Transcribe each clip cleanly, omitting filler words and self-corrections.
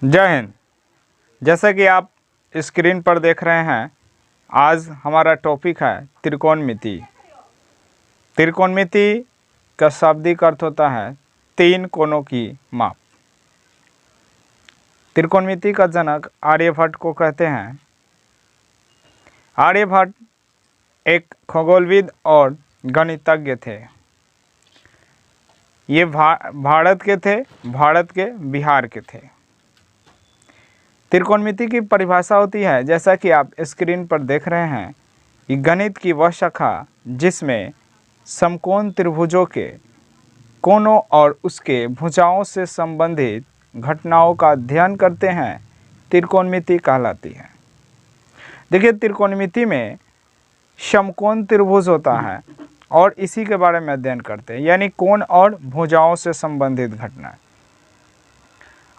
जय हिंद। जैसा कि आप स्क्रीन पर देख रहे हैं, आज हमारा टॉपिक है त्रिकोणमिति। त्रिकोणमिति का शाब्दिक अर्थ होता है तीन कोणों की माप। त्रिकोणमिति का जनक आर्यभट्ट को कहते हैं। आर्यभट्ट एक खगोलविद और गणितज्ञ थे। ये भारत के थे, भारत के बिहार के थे। त्रिकोणमिति की परिभाषा होती है, जैसा कि आप स्क्रीन पर देख रहे हैं, कि गणित की वह शाखा जिसमें समकोण त्रिभुजों के कोणों और उसके भुजाओं से संबंधित घटनाओं का अध्ययन करते हैं, त्रिकोणमिति कहलाती है। देखिए, त्रिकोणमिति में समकोण त्रिभुज होता है और इसी के बारे में अध्ययन करते हैं, यानी कोण और भुजाओं से संबंधित घटना।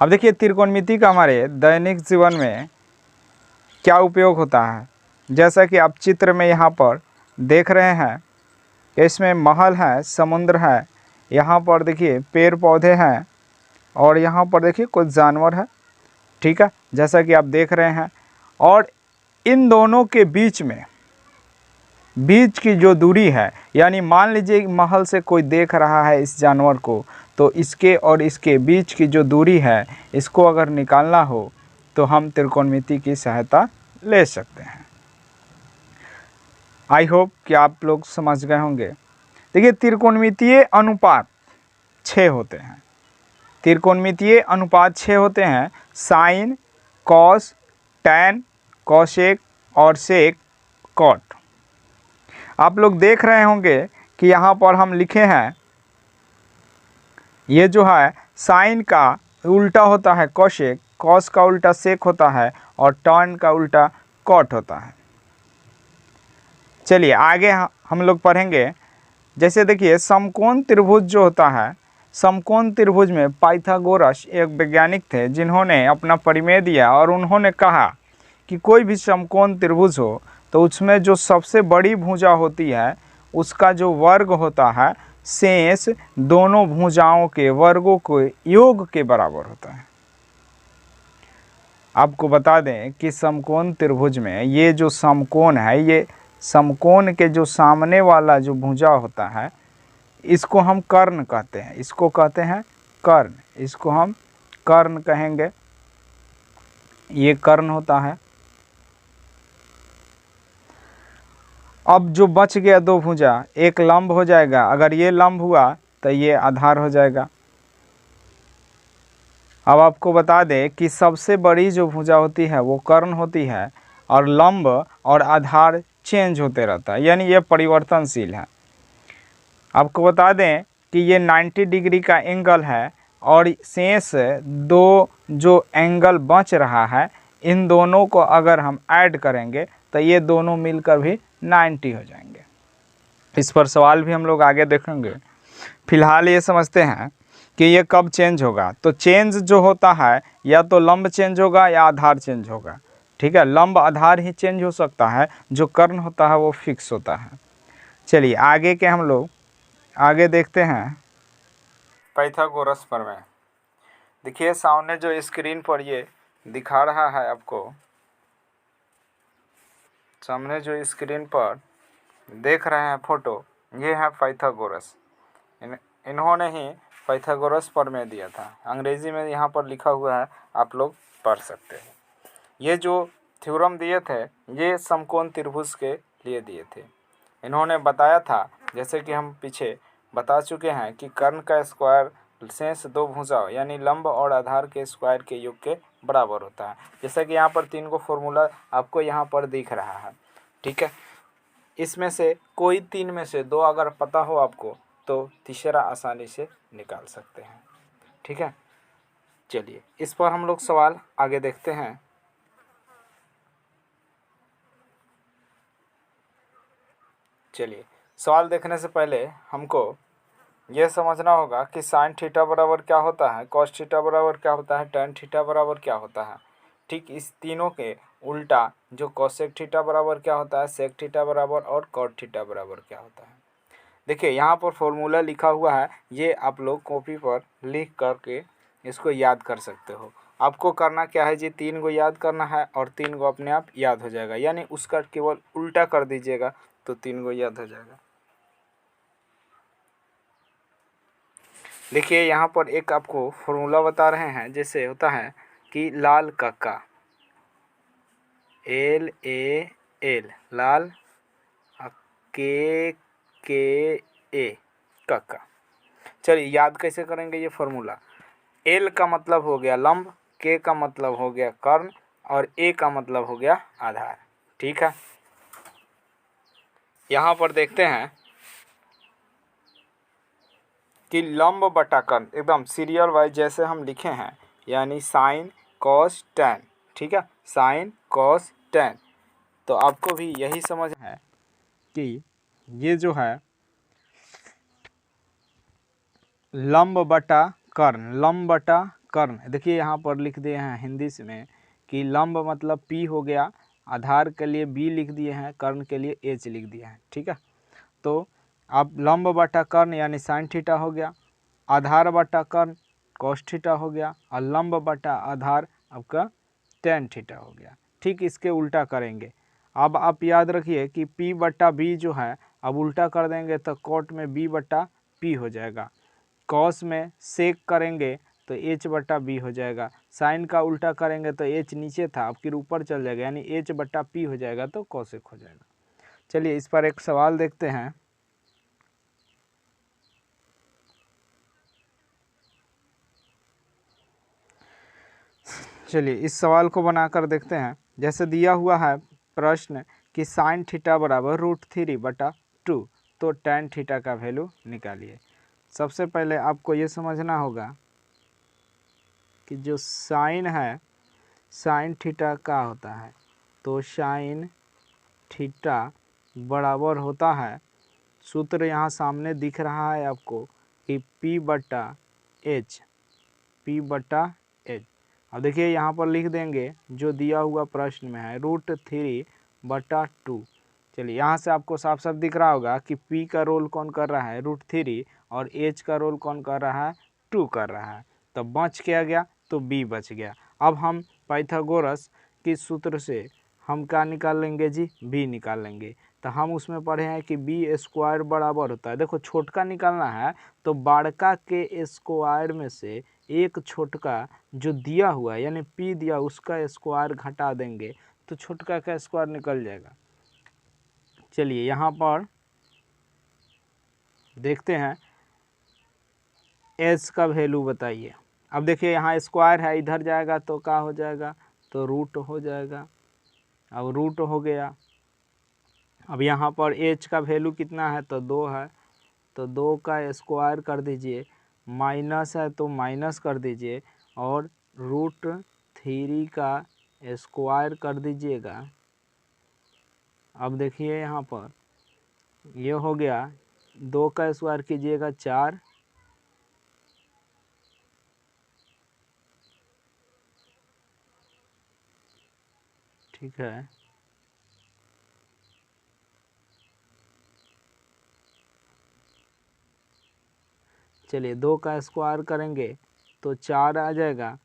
अब देखिए, त्रिकोणमिति का हमारे दैनिक जीवन में क्या उपयोग होता है। जैसा कि आप चित्र में यहाँ पर देख रहे हैं, इसमें महल है, समुद्र है, यहाँ पर देखिए पेड़ पौधे हैं और यहाँ पर देखिए कुछ जानवर है। ठीक है, जैसा कि आप देख रहे हैं। और इन दोनों के बीच की जो दूरी है, यानी मान लीजिए महल से कोई देख रहा है इस जानवर को, तो इसके और इसके बीच की जो दूरी है, इसको अगर निकालना हो तो हम त्रिकोणमिति की सहायता ले सकते हैं। आई होप कि आप लोग समझ गए होंगे। देखिए, त्रिकोणमितीय अनुपात 6 होते हैं। त्रिकोणमितीय अनुपात 6 होते हैं। साइन, कॉस, टैन, कोसेक और सेक, कॉट। आप लोग देख रहे होंगे कि यहाँ पर हम लिखे हैं, ये जो है साइन का उल्टा होता है कोसेक, कॉस का उल्टा सेक होता है और टैन का उल्टा कॉट होता है। चलिए आगे हम लोग पढ़ेंगे। जैसे देखिए, समकोण त्रिभुज जो होता है, समकोण त्रिभुज में पाइथागोरस एक वैज्ञानिक थे जिन्होंने अपना परिमेय दिया और उन्होंने कहा कि कोई भी समकोण त्रिभुज हो तो उसमें जो सबसे बड़ी भुजा होती है उसका जो वर्ग होता है, शेष दोनों भुजाओं के वर्गों के योग के बराबर होता है। आपको बता दें कि समकोण त्रिभुज में ये जो समकोण है, ये समकोण के जो सामने वाला जो भुजा होता है, इसको हम कर्ण कहते हैं। इसको कहते हैं कर्ण, इसको हम कर्ण कहेंगे। ये कर्ण होता है। अब जो बच गया दो भुजा, एक लंब हो जाएगा। अगर ये लंब हुआ तो ये आधार हो जाएगा। अब आपको बता दें कि सबसे बड़ी जो भुजा होती है वो कर्ण होती है और लंब और आधार चेंज होते रहता है, यानी ये परिवर्तनशील है। आपको बता दें कि ये 90 डिग्री का एंगल है और शेष दो जो एंगल बच रहा है, इन दोनों को अगर हम ऐड करेंगे तो ये दोनों मिलकर भी 90 हो जाएंगे। इस पर सवाल भी हम लोग आगे देखेंगे। फिलहाल ये समझते हैं कि ये कब चेंज होगा। तो चेंज जो होता है, या तो लंब चेंज होगा या आधार चेंज होगा। ठीक है, लंब आधार ही चेंज हो सकता है, जो कर्ण होता है वो फिक्स होता है। चलिए आगे के हम लोग आगे देखते हैं पाइथागोरस प्रमेय। देखिए, सामने जो स्क्रीन पर ये दिखा रहा है आपको, सामने जो स्क्रीन पर देख रहे हैं फोटो, ये है पाइथागोरस। इन्होंने ही पाइथागोरस प्रमेय दिया था। अंग्रेजी में यहाँ पर लिखा हुआ है, आप लोग पढ़ सकते हैं। ये जो थ्योरम दिए थे, ये समकोण त्रिभुज के लिए दिए थे। इन्होंने बताया था, जैसे कि हम पीछे बता चुके हैं, कि कर्ण का स्क्वायर शेष दो भुजाओं यानी लंब और आधार के स्क्वायर के योग के बराबर होता है। जैसा कि यहाँ पर 3 को फॉर्मूला आपको यहाँ पर दिख रहा है। ठीक है, इसमें से कोई 3 में से 2 अगर पता हो आपको तो तीसरा आसानी से निकाल सकते हैं। ठीक है, चलिए इस पर हम लोग सवाल आगे देखते हैं। चलिए, सवाल देखने से पहले हमको यह समझना होगा कि साइन थीटा बराबर क्या होता है, कॉस थीटा बराबर क्या होता है, टैन थीटा बराबर क्या होता है। ठीक इस तीनों के उल्टा जो कोसेक थीटा बराबर क्या होता है, सेक थीटा बराबर और कॉट थीटा बराबर क्या होता है। देखिए, यहाँ पर फॉर्मूला लिखा हुआ है, ये आप लोग कॉपी पर लिख करके इसको याद कर सकते हो। आपको करना क्या है जी, 3 गो याद करना है और 3 गो अपने आप याद हो जाएगा, यानी उसका केवल उल्टा कर दीजिएगा तो 3 गो याद हो जाएगा। देखिए यहाँ पर एक आपको फॉर्मूला बता रहे हैं, जैसे होता है कि लाल कक्का, LAL लाल, KKA कक्का। चलिए याद कैसे करेंगे ये फॉर्मूला। एल का मतलब हो गया लंब, के का मतलब हो गया कर्ण और ए का मतलब हो गया आधार। ठीक है, यहाँ पर देखते हैं कि लंब बटा कर्ण एकदम सीरियल वाइज जैसे हम लिखे हैं, यानी साइन कॉस टैन। ठीक है, साइन कॉस टैन। तो आपको भी यही समझ है कि ये जो है लंब बटा कर्ण, लंब बटा कर्ण। देखिए यहाँ पर लिख दिए हैं हिंदी में कि लंब मतलब P हो गया, आधार के लिए B लिख दिए हैं, कर्ण के लिए H लिख दिए हैं। ठीक है, तो अब लंब बटा कर्ण यानी साइन थीटा हो गया, आधार बटा कर्ण कॉस थीटा हो गया और लंब बटा आधार आपका टेन थीटा हो गया। ठीक, इसके उल्टा करेंगे। अब आप याद रखिए कि P बटा B जो है, अब उल्टा कर देंगे तो कॉट में B बटा P हो जाएगा, कॉस में सेक करेंगे तो H बटा B हो जाएगा, साइन का उल्टा करेंगे तो H नीचे था अब फिर ऊपर चल जाएगा, यानी H बटा P हो जाएगा तो कॉसेक हो जाएगा। चलिए इस पर एक सवाल देखते हैं। चलिए इस सवाल को बनाकर देखते हैं। जैसे दिया हुआ है प्रश्न कि साइन थीटा बराबर √3/2, तो टेन थीटा का वैल्यू निकालिए। सबसे पहले आपको ये समझना होगा कि जो साइन है, साइन थीटा का होता है, तो साइन थीटा बराबर होता है, सूत्र यहाँ सामने दिख रहा है आपको कि P/H, P/H। अब देखिए यहाँ पर लिख देंगे जो दिया हुआ प्रश्न में है √3/2। चलिए यहाँ से आपको साफ साफ दिख रहा होगा कि P का रोल कौन कर रहा है, √3, और H का रोल कौन कर रहा है, 2 कर रहा है। तो बच क्या गया, तो B बच गया। अब हम पाइथागोरस के सूत्र से हम क्या निकाल लेंगे जी, B निकाल लेंगे। तो हम उसमें पढ़े हैं कि B² बराबर होता है, देखो छोटका निकालना है तो बड़का के स्क्वायर में से एक छोटका जो दिया हुआ है यानी P दिया उसका स्क्वायर घटा देंगे तो छोटका का स्क्वायर निकल जाएगा। चलिए यहाँ पर देखते हैं H का वैल्यू बताइए। अब देखिए यहाँ स्क्वायर है, इधर जाएगा तो क्या हो जाएगा, तो रूट हो जाएगा। अब रूट हो गया। अब यहाँ पर H का वैल्यू कितना है, तो 2 है, तो 2 का स्क्वायर कर दीजिए, माइनस है तो माइनस कर दीजिए और √3 का स्क्वायर कर दीजिएगा। अब देखिए यहाँ पर ये हो गया, 2 का स्क्वायर कीजिएगा 4, ठीक है, चलिए 2 का स्क्वायर करेंगे तो 4 आ जाएगा,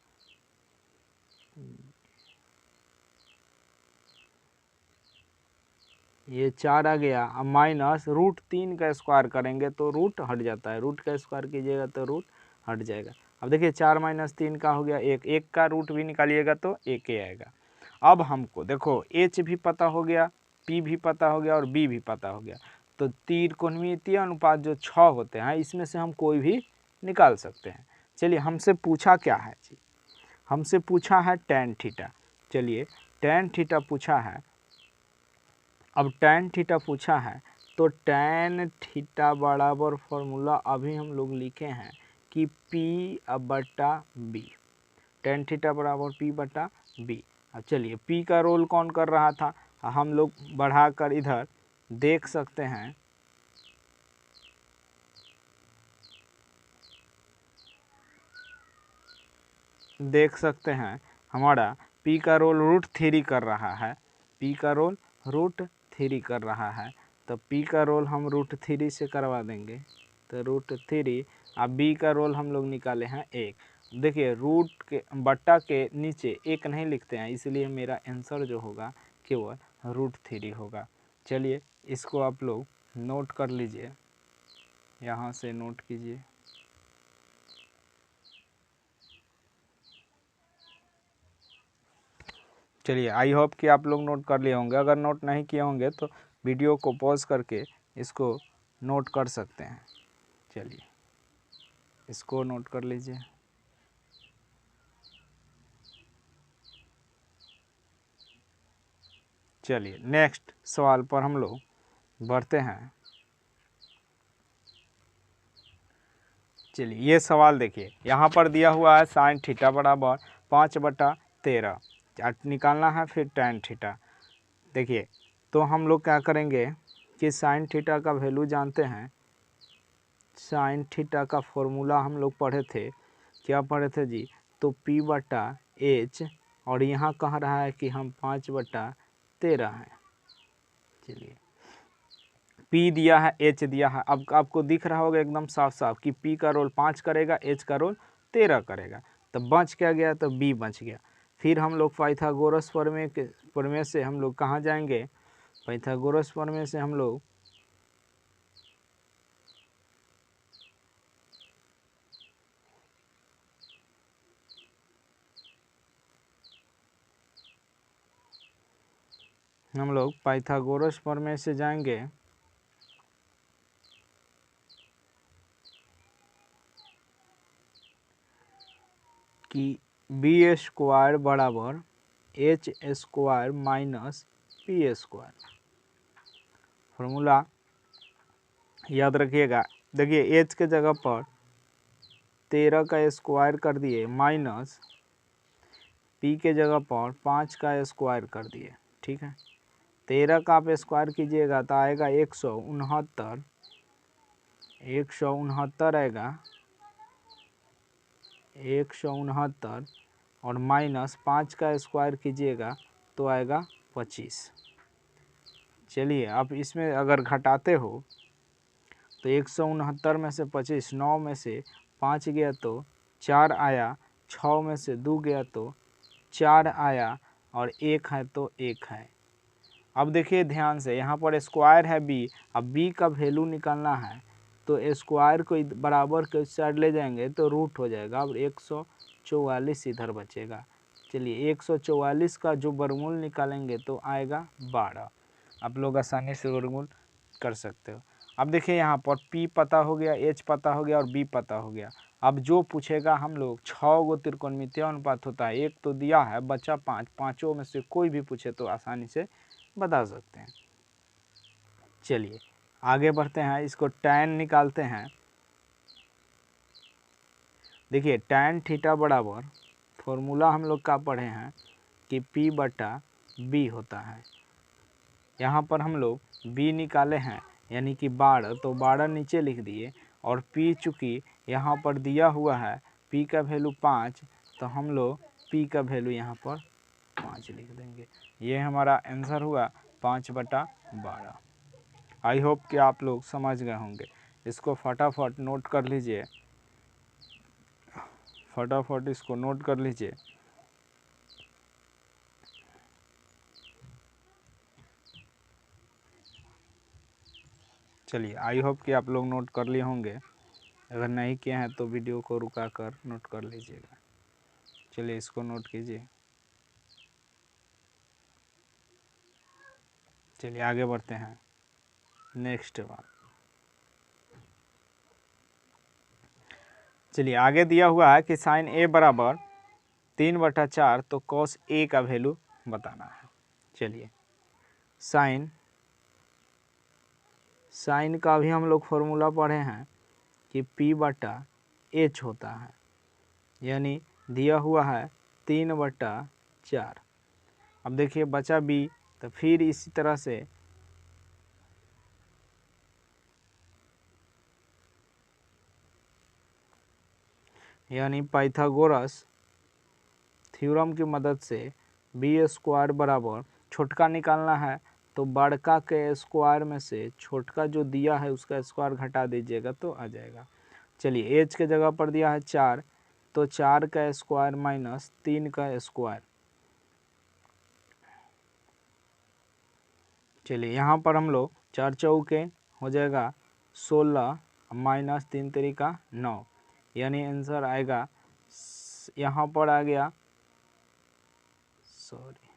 ये 4 आ गया। अब माइनस √3 का स्क्वायर करेंगे तो रूट हट जाता है, रूट का स्क्वायर कीजिएगा तो रूट हट जाएगा। अब देखिए 4 - 3 का हो गया 1, 1 का रूट भी निकालिएगा तो 1 ही आएगा। अब हमको देखो H भी पता हो गया, P भी पता हो गया और B भी पता हो गया, तो त्रिकोणमितीय अनुपात जो 6 होते हैं इसमें से हम कोई भी निकाल सकते हैं। चलिए हमसे पूछा क्या है जी, हमसे पूछा है tan थीटा। चलिए tan थीटा पूछा है। अब tan थीटा पूछा है तो tan थीटा बराबर फॉर्मूला अभी हम लोग लिखे हैं कि P/B, tan थीटा बराबर P/B। अब चलिए P का रोल कौन कर रहा था, हम लोग बढ़ाकर इधर देख सकते हैं, देख सकते हैं हमारा P का रोल √3 कर रहा है, P का रोल √3 कर रहा है, तो P का रोल हम √3 से करवा देंगे, तो √3। अब B का रोल हम लोग निकाले हैं 1, देखिए रूट के बट्टा के नीचे एक नहीं लिखते हैं, इसलिए मेरा आंसर जो होगा केवल √3 होगा। चलिए इसको आप लोग नोट कर लीजिए, यहाँ से नोट कीजिए। चलिए आई होप कि आप लोग नोट कर लिए होंगे। अगर नोट नहीं किए होंगे तो वीडियो को पॉज करके इसको नोट कर सकते हैं। चलिए इसको नोट कर लीजिए। चलिए नेक्स्ट सवाल पर हम लोग बढ़ते हैं। चलिए ये सवाल देखिए, यहाँ पर दिया हुआ है साइन थीटा बराबर 5/13 निकालना है, फिर tan थीटा। देखिए तो हम लोग क्या करेंगे कि साइन थीटा का वैल्यू जानते हैं। साइन थीटा का फॉर्मूला हम लोग पढ़े थे, क्या पढ़े थे जी? तो P/H, और यहाँ कह रहा है कि हम 5/13 हैं। चलिए P दिया है, H दिया है। अब आपको दिख रहा होगा एकदम साफ साफ कि P का रोल 5 करेगा, H का रोल 13 करेगा। तो बच क्या गया? तो B बच गया। फिर हम लोग पाइथागोरस प्रमेय से हम लोग कहाँ जाएंगे? पाइथागोरस प्रमेय से हम लोग पाइथागोरस प्रमेय से जाएंगे कि B² बराबर H² माइनस P²। फॉर्मूला याद रखिएगा। देखिए H के जगह पर 13 का स्क्वायर कर दिए, माइनस P के जगह पर 5 का स्क्वायर कर दिए। ठीक है, 13 का आप स्क्वायर कीजिएगा तो आएगा 169। 169 आएगा, 169, और माइनस 5 का स्क्वायर कीजिएगा तो आएगा 25। चलिए अब इसमें अगर घटाते हो तो 169 में से 25, 9 में से 5 गया तो 4 आया, 6 में से 2 गया तो 4 आया, और 1 है तो 1 है। अब देखिए ध्यान से, यहाँ पर स्क्वायर है B। अब B का वैल्यू निकालना है तो स्क्वायर को बराबर के साइड ले जाएंगे तो रूट हो जाएगा। अब 144 इधर बचेगा। चलिए 144 का जो वर्गमूल निकालेंगे तो आएगा 12। आप लोग आसानी से वर्गमूल कर सकते हो। अब देखिए यहाँ पर P पता हो गया, H पता हो गया और B पता हो गया। अब जो पूछेगा हम लोग 6 गो त्रिकोणमितीय अनुपात होता है, एक तो दिया है, बचा 5, पाँचों में से कोई भी पूछे तो आसानी से बता सकते हैं। चलिए आगे बढ़ते हैं, इसको tan निकालते हैं। देखिए tan थीटा बराबर, फॉर्मूला हम लोग का पढ़े हैं कि P/B होता है। यहाँ पर हम लोग B निकाले हैं यानी कि 12, तो 12 नीचे लिख दिए, और P चूँकि यहाँ पर दिया हुआ है P का वैल्यू 5, तो हम लोग P का वैल्यू यहाँ पर 5 लिख देंगे। ये हमारा आंसर हुआ 5/12। आई होप कि आप लोग समझ गए होंगे। इसको फटाफट नोट कर लीजिए, फटाफट इसको नोट कर लीजिए। चलिए आई होप कि आप लोग नोट कर लिए होंगे। अगर नहीं किए हैं तो वीडियो को रुका कर नोट कर लीजिएगा। चलिए इसको नोट कीजिए। चलिए आगे बढ़ते हैं नेक्स्ट बार। चलिए आगे दिया हुआ है कि साइन A बराबर 3/4, तो cos A का वैल्यू बताना है। चलिए साइन का भी हम लोग फॉर्मूला पढ़े हैं कि P/H होता है, यानी दिया हुआ है 3/4। अब देखिए बचा B, तो फिर इसी तरह से यानी पाइथागोरस थ्योरम की मदद से B² बराबर, छोटका निकालना है तो बड़का के स्क्वायर में से छोटका जो दिया है उसका स्क्वायर घटा दीजिएगा तो आ जाएगा। चलिए H के जगह पर दिया है 4, तो 4 का स्क्वायर माइनस 3 का स्क्वायर। चलिए यहाँ पर हम लोग 4 चौके हो जाएगा 16 माइनस 3 तरीका 9, यानी आंसर आएगा यहाँ पर आ गया, सॉरी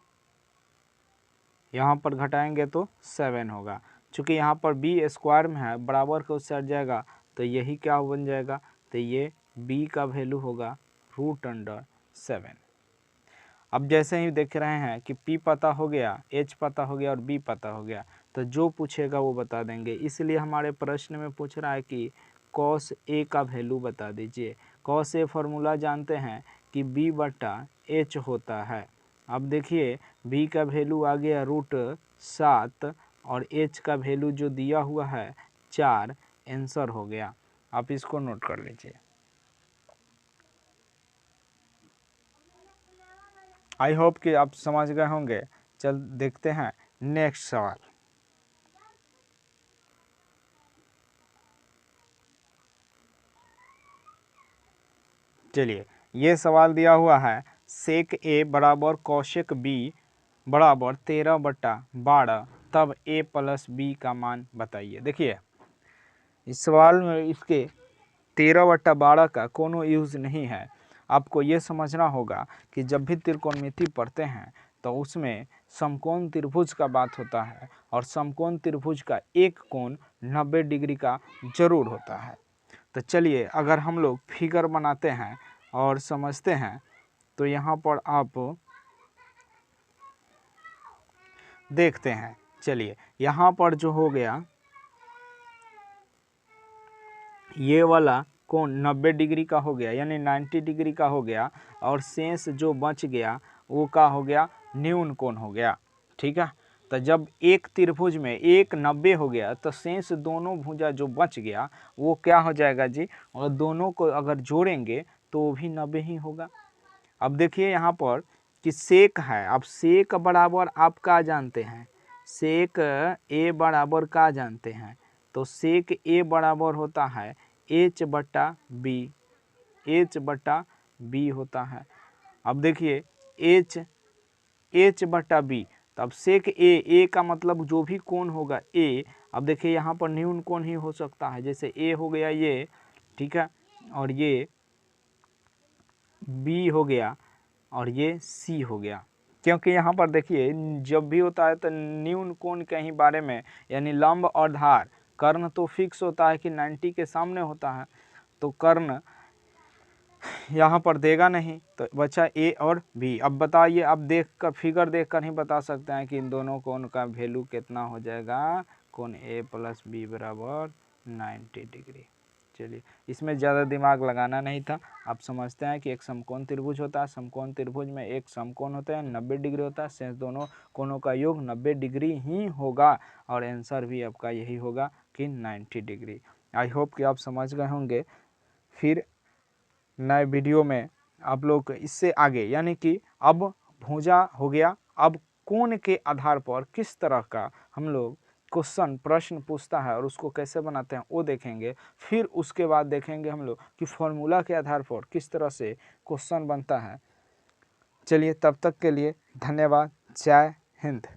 यहाँ पर घटाएंगे तो 7 होगा। चूँकि यहाँ पर बी स्क्वायर में है, बराबर को उससे हट जाएगा तो यही क्या बन जाएगा, तो ये b का वैल्यू होगा √7। अब जैसे ही देख रहे हैं कि p पता हो गया, h पता हो गया और b पता हो गया, तो जो पूछेगा वो बता देंगे। इसलिए हमारे प्रश्न में पूछ रहा है कि cos a का वैल्यू बता दीजिए। cos a फॉर्मूला जानते हैं कि b/h होता है। अब देखिए b का वैल्यू आ गया √7 और h का वैल्यू जो दिया हुआ है 4, आंसर हो गया। आप इसको नोट कर लीजिए। आई होप कि आप समझ गए होंगे। चल देखते हैं नेक्स्ट सवाल। चलिए ये सवाल दिया हुआ है सेक a बराबर कौशिक b बराबर 13/12, तब a + b का मान बताइए। देखिए इस सवाल में इसके 13/12 का कोनो यूज़ नहीं है। आपको ये समझना होगा कि जब भी त्रिकोणमिति पढ़ते हैं तो उसमें समकोण त्रिभुज का बात होता है और समकोण त्रिभुज का एक कोण 90 डिग्री का जरूर होता है। तो चलिए अगर हम लोग फिगर बनाते हैं और समझते हैं तो यहाँ पर आप देखते हैं। चलिए यहाँ पर जो हो गया ये वाला कोण 90 डिग्री का हो गया, यानी 90 डिग्री का हो गया, और शेष जो बच गया वो का हो गया, न्यून कोण हो गया। ठीक है, तो जब एक त्रिभुज में एक 90 हो गया तो शेष दोनों भुजा जो बच गया वो क्या हो जाएगा जी, और दोनों को अगर जोड़ेंगे तो वो भी 90 ही होगा। अब देखिए यहाँ पर कि सेक है, अब सेक बराबर आप क्या जानते हैं, सेक ए बराबर क्या जानते हैं, तो सेक ए बराबर होता है h/b, h/b होता है। अब देखिए h/b, तब सेक ए का मतलब जो भी कोण होगा ए। अब देखिए यहाँ पर न्यून कोण ही हो सकता है, जैसे ए हो गया ये, ठीक है, और ये बी हो गया और ये सी हो गया। क्योंकि यहाँ पर देखिए जब भी होता है तो न्यून कोण के ही बारे में, यानी लंब और धार, कर्ण तो फिक्स होता है कि 90 के सामने होता है, तो कर्ण यहाँ पर देगा नहीं, तो बचा ए और बी। अब बताइए, अब देखकर फिगर देखकर ही बता सकते हैं कि इन दोनों कोण का वैल्यू कितना हो जाएगा, कोण ए + बी बराबर 90 डिग्री। चलिए इसमें ज़्यादा दिमाग लगाना नहीं था। आप समझते हैं कि एक समकोण त्रिभुज होता है, समकोण त्रिभुज में एक समकोण होता है 90 डिग्री होता है, शेष दोनों कोणों का योग 90 डिग्री ही होगा, और आंसर भी आपका यही होगा कि 90 डिग्री। आई होप कि आप समझ गए होंगे। फिर नए वीडियो में आप लोग इससे आगे, यानी कि अब भुजा हो गया, अब कोण के आधार पर किस तरह का हम लोग क्वेश्चन प्रश्न पूछता है और उसको कैसे बनाते हैं वो देखेंगे। फिर उसके बाद देखेंगे हम लोग कि फॉर्मूला के आधार पर किस तरह से क्वेश्चन बनता है। चलिए तब तक के लिए धन्यवाद। जय हिंद।